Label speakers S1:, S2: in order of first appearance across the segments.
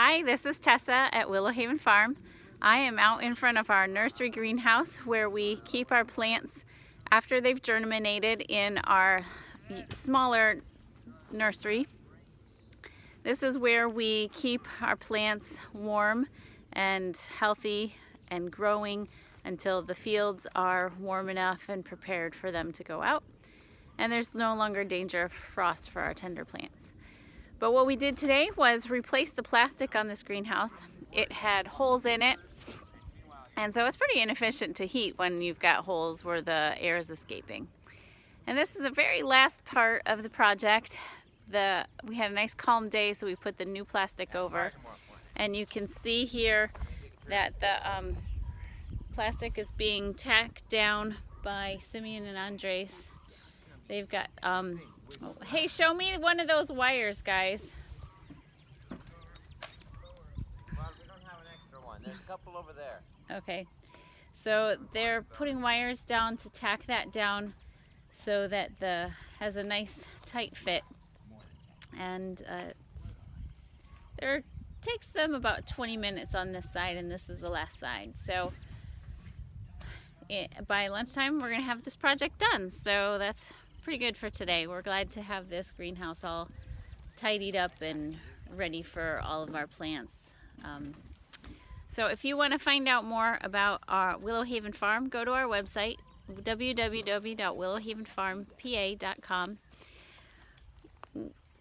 S1: Hi, this is Tessa at Willow Haven Farm. I am out in front of our nursery greenhouse where we keep our plants after they've germinated in our smaller nursery. This is where we keep our plants warm and healthy and growing until the fields are warm enough and prepared for them to go out. And there's no longer danger of frost for our tender plants. But what we did today was replace the plastic on this greenhouse. It had holes in it, and so it's pretty inefficient to heat when you've got holes where the air is escaping. And this is the very last part of the project. We had a nice calm day, so we put the new plastic over. And you can see here that the plastic is being tacked down by Simeon and Andres. They've got, hey, show me one of those wires, guys.
S2: Well, we don't have an extra one. There's a couple over there.
S1: Okay, so they're putting wires down to tack that down so that has a nice tight fit. And it takes them about 20 minutes on this side, and this is the last side. So by lunchtime, we're gonna have this project done. So that's pretty good for today. We're glad to have this greenhouse all tidied up and ready for all of our plants. So if you want to find out more about our Willow Haven Farm, go to our website, www.willowhavenfarmpa.com.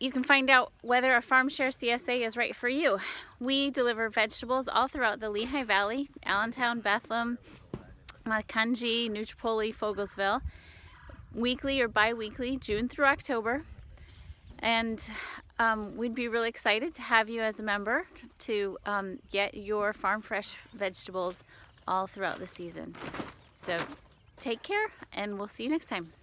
S1: You can find out whether a FarmShare CSA is right for you. We deliver vegetables all throughout the Lehigh Valley, Allentown, Bethlehem, Macungie, Nutrapoli, Fogelsville, weekly or bi-weekly, June through October. And we'd be really excited to have you as a member to get your farm fresh vegetables all throughout the season. So take care, and we'll see you next time.